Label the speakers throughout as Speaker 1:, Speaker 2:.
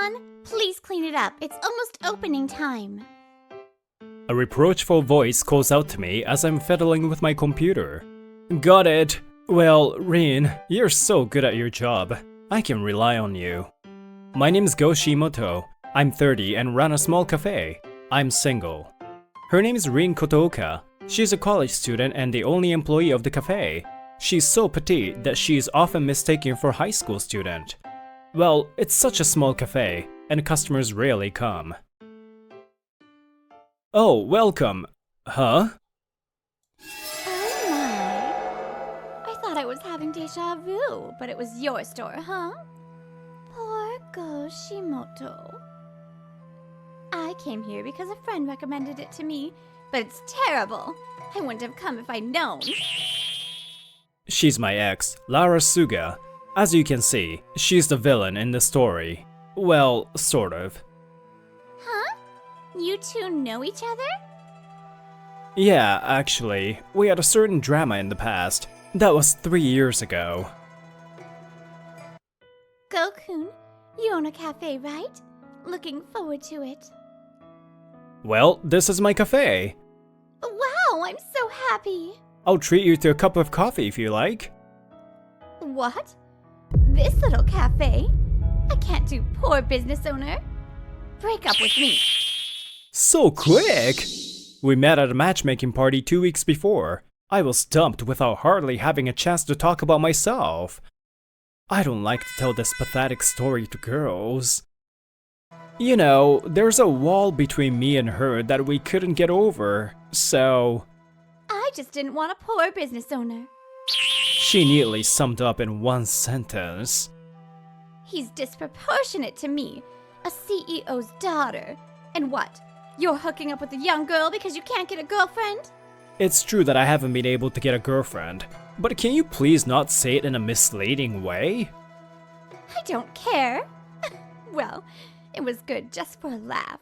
Speaker 1: Go-san, please clean it up. It's almost opening time.
Speaker 2: A reproachful voice calls out to me as I'm fiddling with my computer. Got it. Well, Rin, you're so good at your job. I can rely on you. My name's Go Shimoto. I'm 30 and run a small cafe. I'm single. Her name's Rin Kotooka. She's a college student and the only employee of the cafe. She's so petite that she's often mistaken for a high school student. Well, it's such a small cafe, and customers rarely come. Oh, welcome. Huh?
Speaker 1: Oh my. I thought I was having deja vu, but it was your store, huh? Poor Go Shimoto. I came here because a friend recommended it to me, but it's terrible. I wouldn't have come if I'd known.
Speaker 2: She's my ex, Lara Suga. As you can see, she's the villain in the story. Well, sort of.
Speaker 1: Huh? You two know each other?
Speaker 2: Yeah, actually, we had a certain drama in the past. That was 3 years ago.
Speaker 1: Go-kun, you own a cafe, right? Looking forward to it.
Speaker 2: Well, this is my cafe.
Speaker 1: Wow, I'm so happy.
Speaker 2: I'll treat you to a cup of coffee if you like.
Speaker 1: What? This little cafe? I can't do poor business owner. Break up with me.
Speaker 2: So quick! We met at a matchmaking party 2 weeks before. I was dumped without hardly having a chance to talk about myself. I don't like to tell this pathetic story to girls. You know, there's a wall between me and her that we couldn't get over, so...
Speaker 1: I just didn't want a poor business owner.
Speaker 2: She neatly summed up in one sentence.
Speaker 1: He's disproportionate to me, a CEO's daughter. And what? You're hooking up with a young girl because you can't get a girlfriend?
Speaker 2: It's true that I haven't been able to get a girlfriend, but can you please not say it in a misleading way?
Speaker 1: I don't care. Well, it was good just for a laugh.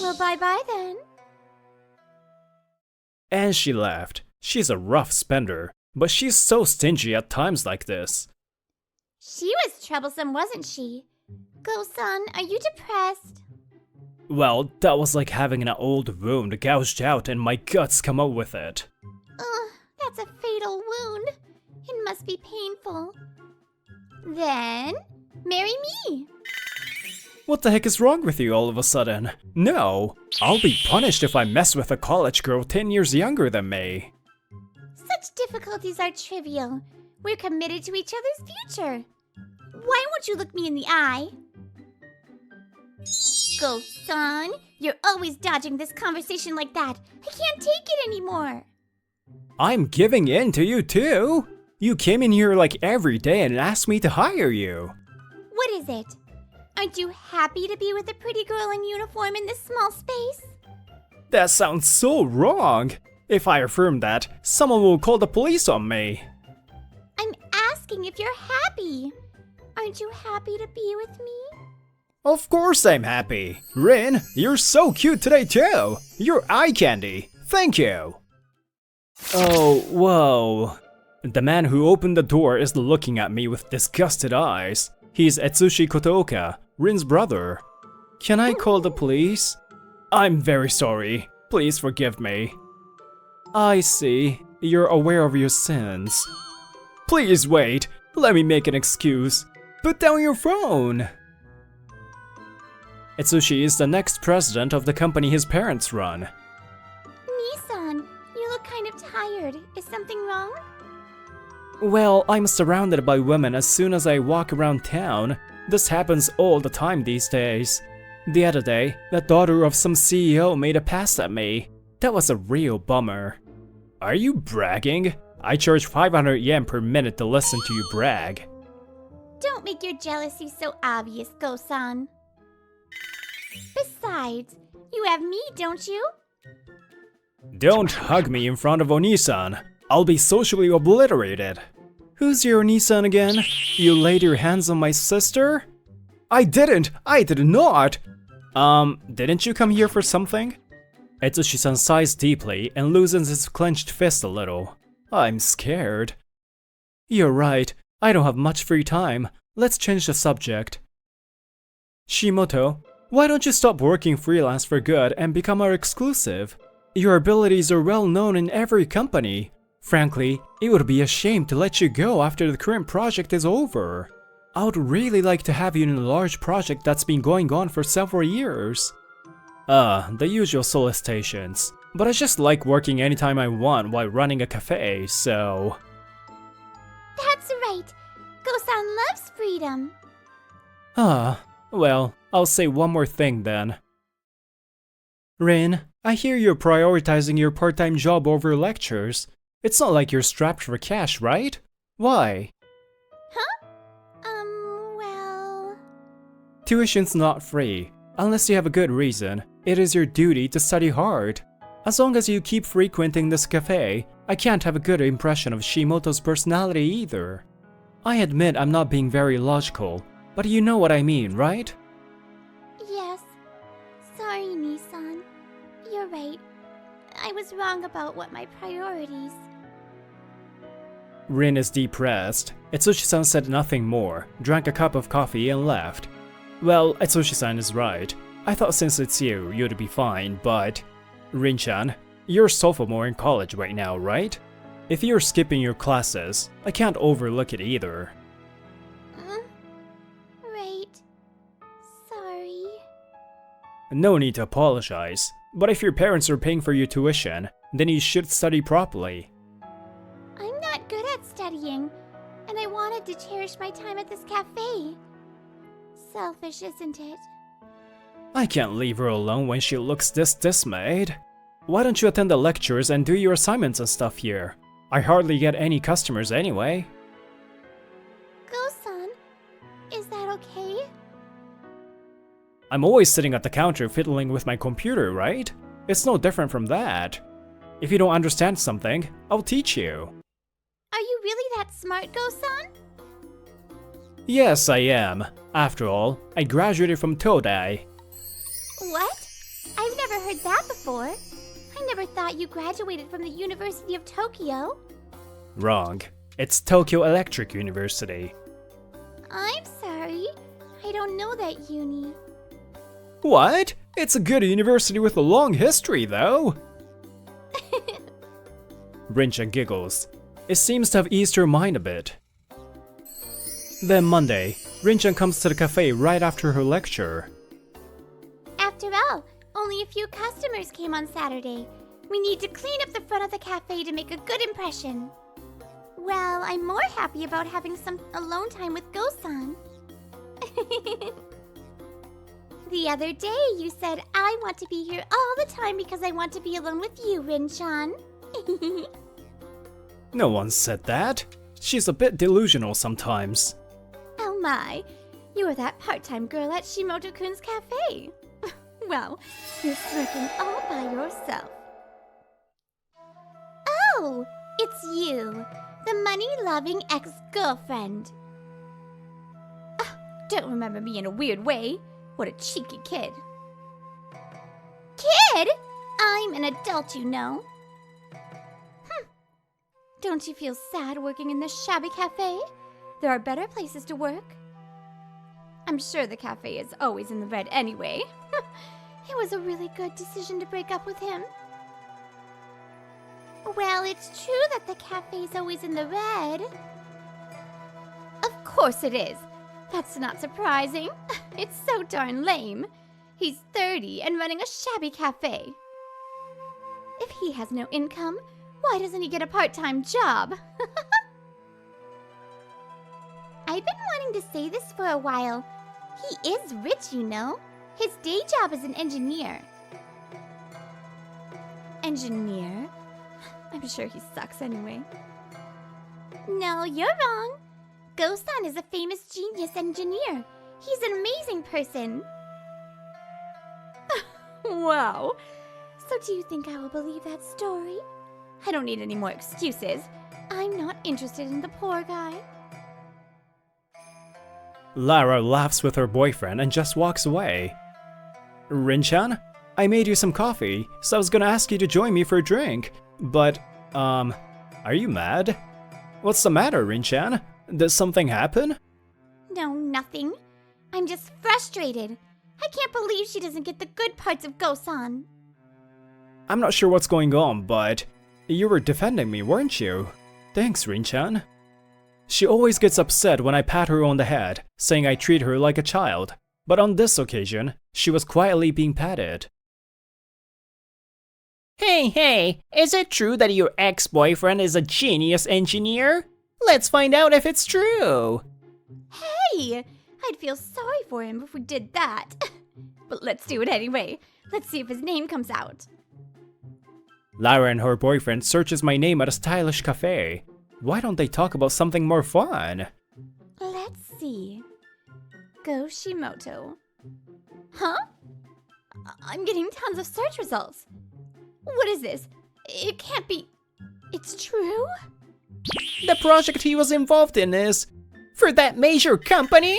Speaker 1: Well, bye-bye then.
Speaker 2: And she left. She's a rough spender, but she's so stingy at times like this.
Speaker 1: She was troublesome, wasn't she? Go-san, are you depressed?
Speaker 2: Well, that was like having an old wound gouged out and my guts come out with it.
Speaker 1: Ugh, that's a fatal wound. It must be painful. Then, marry me.
Speaker 2: What the heck is wrong with you all of a sudden? No, I'll be punished if I mess with a college girl 10 years younger than me.
Speaker 1: Such difficulties are trivial. We're committed to each other's future. Why won't you look me in the eye? Go-san, you're always dodging this conversation like that. I can't take it anymore.
Speaker 2: I'm giving in to you too. You came in here like every day and asked me to hire you.
Speaker 1: What is it? Aren't you happy to be with a pretty girl in uniform in this small space?
Speaker 2: That sounds so wrong. If I affirm that, someone will call the police on me.
Speaker 1: I'm asking if you're happy. Aren't you happy to be with me?
Speaker 2: Of course I'm happy. Rin, you're so cute today too. You're eye candy. Thank you. Oh, whoa. The man who opened the door is looking at me with disgusted eyes. He's Etsushi Kotooka, Rin's brother. Can I call the police? I'm very sorry. Please forgive me. I see. You're aware of your sins. Please wait. Let me make an excuse. Put down your phone. Etsushi is the next president of the company his parents run.
Speaker 1: Nissan, you look kind of tired. Is something wrong?
Speaker 2: Well, I'm surrounded by women as soon as I walk around town. This happens all the time these days. The other day, the daughter of some CEO made a pass at me. That was a real bummer. Are you bragging? I charge 500 yen per minute to listen to you brag.
Speaker 1: Don't make your jealousy so obvious, Go-san. Besides, you have me, don't you?
Speaker 2: Don't hug me in front of Onisan. I'll be socially obliterated. Who's your Onisan again? You laid your hands on my sister? I did not! Didn't you come here for something? Etsushi-san sighs deeply and loosens his clenched fist a little. I'm scared. You're right, I don't have much free time. Let's change the subject. Shimoto, why don't you stop working freelance for good and become our exclusive? Your abilities are well known in every company. Frankly, it would be a shame to let you go after the current project is over. I would really like to have you in a large project that's been going on for several years. The usual solicitations. But I just like working anytime I want while running a cafe, so...
Speaker 1: That's right. Go-san loves freedom.
Speaker 2: Well, I'll say one more thing then. Rin, I hear you're prioritizing your part-time job over lectures. It's not like you're strapped for cash, right? Why?
Speaker 1: Huh? Well...
Speaker 2: Tuition's not free. Unless you have a good reason, it is your duty to study hard. As long as you keep frequenting this cafe, I can't have a good impression of Shimoto's personality either. I admit I'm not being very logical, but you know what I mean, right?
Speaker 1: Yes. Sorry, Nissan. You're right. I was wrong about what my priorities.
Speaker 2: Rin is depressed. Itsushi-san said nothing more, drank a cup of coffee and left. Well, Itsushi-san is right. I thought since it's you, you'd be fine, but... Rin-chan, you're a sophomore in college right now, right? If you're skipping your classes, I can't overlook it either.
Speaker 1: Right. Sorry.
Speaker 2: No need to apologize, but if your parents are paying for your tuition, then you should study properly.
Speaker 1: I'm not good at studying, and I wanted to cherish my time at this cafe. Selfish, isn't it?
Speaker 2: I can't leave her alone when she looks this dismayed. Why don't you attend the lectures and do your assignments and stuff here? I hardly get any customers anyway.
Speaker 1: Go-san, is that okay?
Speaker 2: I'm always sitting at the counter fiddling with my computer, right? It's no different from that. If you don't understand something, I'll teach you.
Speaker 1: Are you really that smart, Go-san?
Speaker 2: Yes, I am. After all, I graduated from Todai.
Speaker 1: What? I've never heard that before. I never thought you graduated from the University of Tokyo.
Speaker 2: Wrong. It's Tokyo Electric University.
Speaker 1: I'm sorry. I don't know that uni.
Speaker 2: What? It's a good university with a long history, though. Rin-chan giggles. It seems to have eased her mind a bit. Then Monday, Rin-chan comes to the cafe right after her lecture.
Speaker 1: After all, only a few customers came on Saturday. We need to clean up the front of the cafe to make a good impression. Well, I'm more happy about having some alone time with Go-san. The other day, you said I want to be here all the time because I want to be alone with you, Rin-chan.
Speaker 2: No one said that. She's a bit delusional sometimes.
Speaker 1: Oh my, you're that part-time girl at Shimoto-kun's cafe. Well, you're smirking all by yourself. Oh, it's you, the money-loving ex-girlfriend. Don't remember me in a weird way. What a cheeky kid. Kid? I'm an adult, you know. Don't you feel sad working in this shabby cafe? There are better places to work. I'm sure the cafe is always in the red anyway. It was a really good decision to break up with him. Well, it's true that the cafe's always in the red. Of course it is. That's not surprising. It's so darn lame. He's 30 and running a shabby cafe. If he has no income, why doesn't he get a part-time job? I've been wanting to say this for a while. He is rich, you know. His day job is an engineer. Engineer? I'm sure he sucks anyway. No, you're wrong. Go-san is a famous genius engineer. He's an amazing person. Wow. So do you think I will believe that story? I don't need any more excuses. I'm not interested in the poor guy.
Speaker 2: Lara laughs with her boyfriend and just walks away. Rin-chan, I made you some coffee, so I was gonna ask you to join me for a drink. But, are you mad? What's the matter, Rin-chan? Did something happen?
Speaker 1: No, nothing. I'm just frustrated. I can't believe she doesn't get the good parts of Go-san.
Speaker 2: I'm not sure what's going on, but you were defending me, weren't you? Thanks, Rin-chan. She always gets upset when I pat her on the head, saying I treat her like a child. But on this occasion, she was quietly being patted.
Speaker 3: Hey, is it true that your ex-boyfriend is a genius engineer? Let's find out if it's true.
Speaker 1: Hey! I'd feel sorry for him if we did that. But let's do it anyway. Let's see if his name comes out.
Speaker 2: Lara and her boyfriend searches my name at a stylish cafe. Why don't they talk about something more fun?
Speaker 1: Let's see. Go Shimoto. Huh? I'm getting tons of search results. What is this? It can't be... It's true?
Speaker 3: The project he was involved in is for that major company?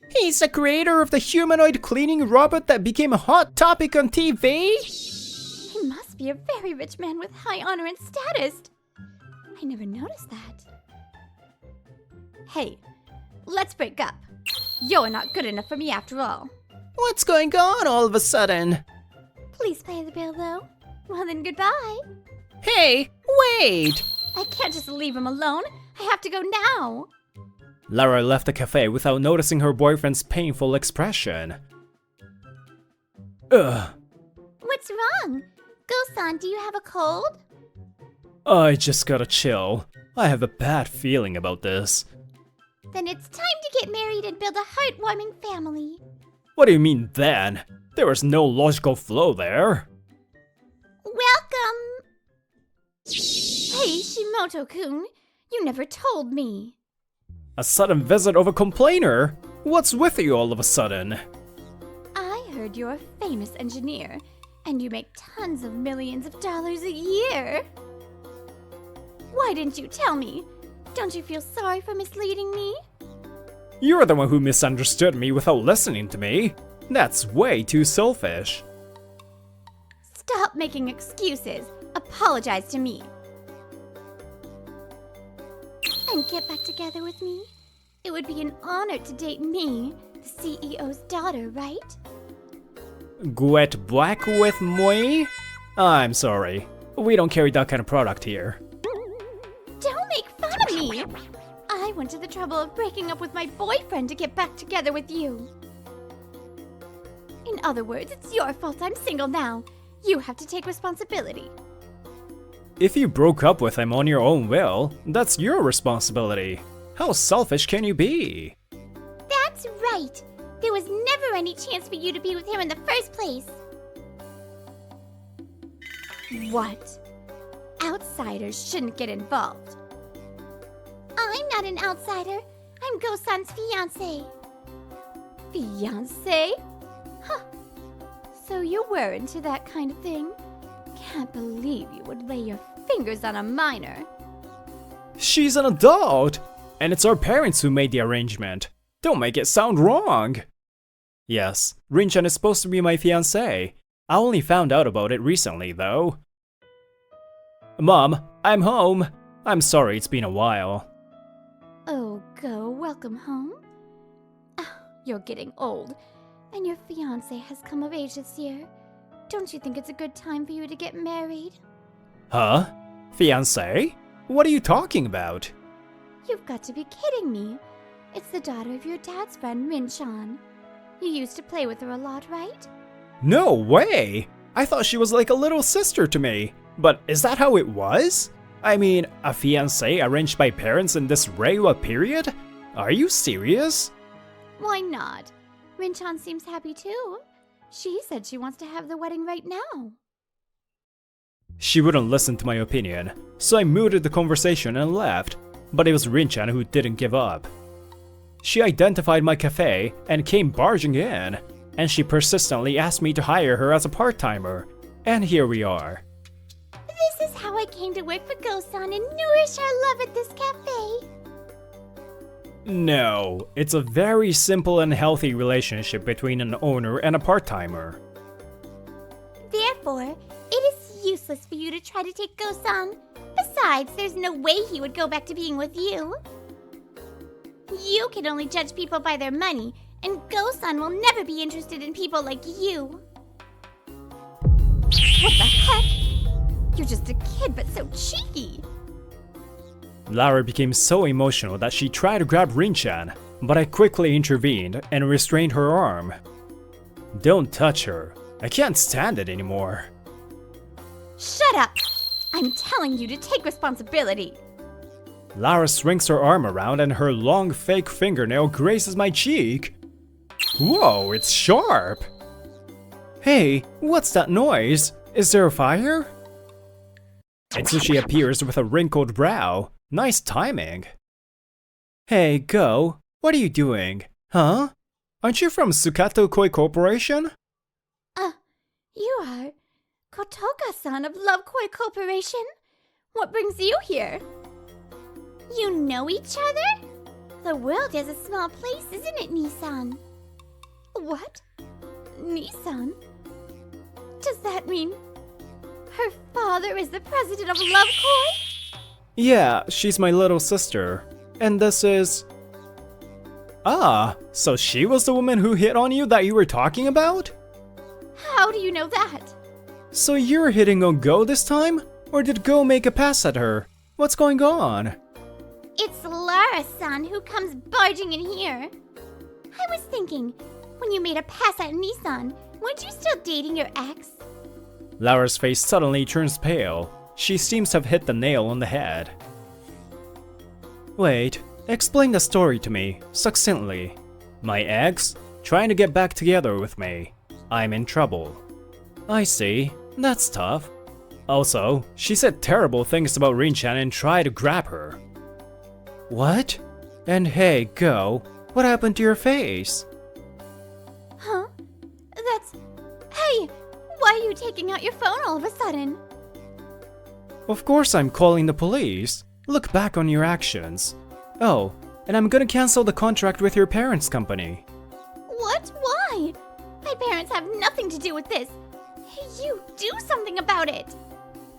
Speaker 3: He's the creator of the humanoid cleaning robot that became a hot topic on TV?
Speaker 1: He must be a very rich man with high honor and status. I never noticed that. Hey, let's break up. You're not good enough for me after all.
Speaker 3: What's going on all of a sudden?
Speaker 1: Please pay the bill, though. Well then, goodbye.
Speaker 3: Hey, wait!
Speaker 1: I can't just leave him alone. I have to go now.
Speaker 2: Lara left the cafe without noticing her boyfriend's painful expression. Ugh.
Speaker 1: What's wrong? Go-san, do you have a cold?
Speaker 2: I just gotta chill. I have a bad feeling about this.
Speaker 1: Then it's time to get married and build a heartwarming family.
Speaker 2: What do you mean then? There was no logical flow there.
Speaker 1: Welcome! Hey, Shimoto-kun, you never told me.
Speaker 2: A sudden visit of a complainer? What's with you all of a sudden?
Speaker 1: I heard you're a famous engineer, and you make tons of millions of dollars a year. Why didn't you tell me? Don't you feel sorry for misleading me?
Speaker 2: You're the one who misunderstood me without listening to me. That's way too selfish.
Speaker 1: Stop making excuses. Apologize to me. And get back together with me? It would be an honor to date me, the CEO's daughter, right?
Speaker 2: Get back with me? I'm sorry. We don't carry that kind of product here.
Speaker 1: Don't make fun of me! I went to the trouble of breaking up with my boyfriend to get back together with you. In other words, it's your fault I'm single now. You have to take responsibility.
Speaker 2: If you broke up with him on your own will, that's your responsibility. How selfish can you be?
Speaker 1: That's right! There was never any chance for you to be with him in the first place. What? Outsiders shouldn't get involved. I'm not an outsider. I'm Go-san's fiancé. Fiancé? Huh. So you were into that kind of thing? Can't believe you would lay your fingers on a minor.
Speaker 2: She's an adult! And it's our parents who made the arrangement. Don't make it sound wrong! Yes, Rin-chan is supposed to be my fiancé. I only found out about it recently, though. Mom, I'm home. I'm sorry it's been a while.
Speaker 1: Oh, Go, welcome home. Ah, you're getting old, and your fiancé has come of age this year. Don't you think it's a good time for you to get married?
Speaker 2: Huh? Fiancé? What are you talking about?
Speaker 1: You've got to be kidding me. It's the daughter of your dad's friend, Rin-chan. You used to play with her a lot, right?
Speaker 2: No way! I thought she was like a little sister to me. But is that how it was? I mean, a fiancé arranged by parents in this Reiwa period? Are you serious?
Speaker 1: Why not? Rin-chan seems happy too. She said she wants to have the wedding right now.
Speaker 2: She wouldn't listen to my opinion, so I mooted the conversation and left. But it was Rin-chan who didn't give up. She identified my cafe and came barging in, and she persistently asked me to hire her as a part-timer. And here we are.
Speaker 1: This is how I came to work for Go-san and nourish our love at this cafe.
Speaker 2: No, it's a very simple and healthy relationship between an owner and a part-timer.
Speaker 1: Therefore, it is useless for you to try to take Go-san. Besides, there's no way he would go back to being with you. You can only judge people by their money, And Go-san will never be interested in people like you. What the heck? You're just a kid, but so cheeky.
Speaker 2: Lara became so emotional that she tried to grab Rin-chan, but I quickly intervened and restrained her arm. Don't touch her. I can't stand it anymore.
Speaker 1: Shut up! I'm telling you to take responsibility.
Speaker 2: Lara swings her arm around and her long fake fingernail grazes my cheek. Whoa, it's sharp! Hey, what's that noise? Is there a fire? Etsushi appears with a wrinkled brow. Nice timing. Hey, Go, what are you doing? Huh? Aren't you from Sukato Koi Corporation?
Speaker 1: You are Kotoka-san of Love Koi Corporation? What brings you here? You know each other? The world is a small place, isn't it, Nissan? What? Nissan? Does that mean her father is the president of Love Koi?
Speaker 2: Yeah, she's my little sister. And this is... Ah, so she was the woman who hit on you that you were talking about?
Speaker 1: How do you know that?
Speaker 2: So you're hitting on Go this time? Or did Go make a pass at her? What's going on?
Speaker 1: It's Lara-san who comes barging in here. I was thinking, when you made a pass at Nissan, weren't you still dating your ex?
Speaker 2: Lara's face suddenly turns pale. She seems to have hit the nail on the head. Wait, explain the story to me, succinctly. My ex? Trying to get back together with me. I'm in trouble. I see, that's tough. Also, she said terrible things about Rin-chan and tried to grab her. What? And hey, Go, what happened to your face?
Speaker 1: Huh? Hey, why are you taking out your phone all of a sudden?
Speaker 2: Of course I'm calling the police. Look back on your actions. Oh, and I'm gonna cancel the contract with your parents' company.
Speaker 1: What? Why? My parents have nothing to do with this. Hey, you, do something about it.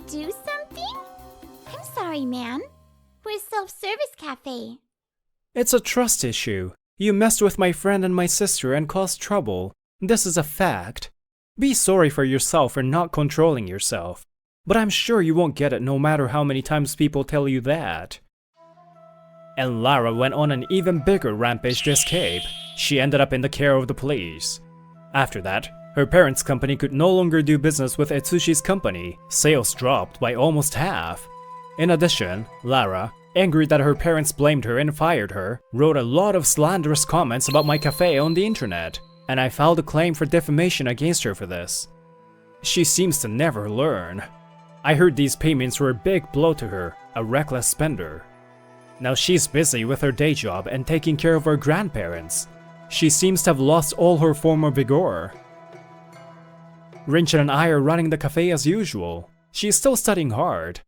Speaker 1: Do something? I'm sorry, man. We're a self-service cafe.
Speaker 2: It's a trust issue. You messed with my friend and my sister and caused trouble. This is a fact. Be sorry for yourself for not controlling yourself. But I'm sure you won't get it no matter how many times people tell you that. And Lara went on an even bigger rampage to escape. She ended up in the care of the police. After that, her parents' company could no longer do business with Etsushi's company. Sales dropped by almost half. In addition, Lara, angry that her parents blamed her and fired her, wrote a lot of slanderous comments about my cafe on the internet, and I filed a claim for defamation against her for this. She seems to never learn. I heard these payments were a big blow to her, a reckless spender. Now she's busy with her day job and taking care of her grandparents. She seems to have lost all her former vigor. Rin-chan and I are running the cafe as usual. She's still studying hard.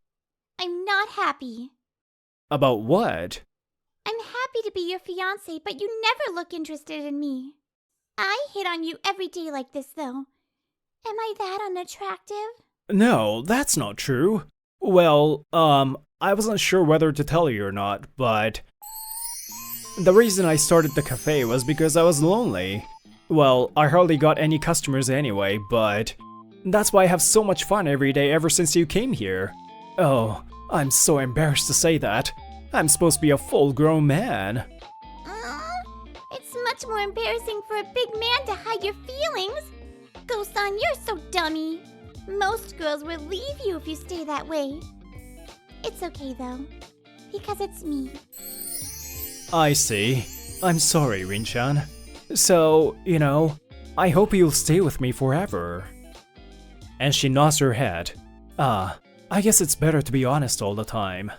Speaker 1: I'm not happy.
Speaker 2: About what?
Speaker 1: I'm happy to be your fiancé, but you never look interested in me. I hit on you every day like this, though. Am I that unattractive?
Speaker 2: No, that's not true. Well, I wasn't sure whether to tell you or not, but... The reason I started the cafe was because I was lonely. Well, I hardly got any customers anyway, but... That's why I have so much fun every day ever since you came here. Oh, I'm so embarrassed to say that. I'm supposed to be a full-grown man.
Speaker 1: It's much more embarrassing for a big man to hide your feelings. Go-san, you're so dummy. Most girls will leave you if you stay that way. It's okay though, because it's me.
Speaker 2: I see. I'm sorry, Rin-chan. So, you know, I hope you'll stay with me forever. And she nods her head. I guess it's better to be honest all the time.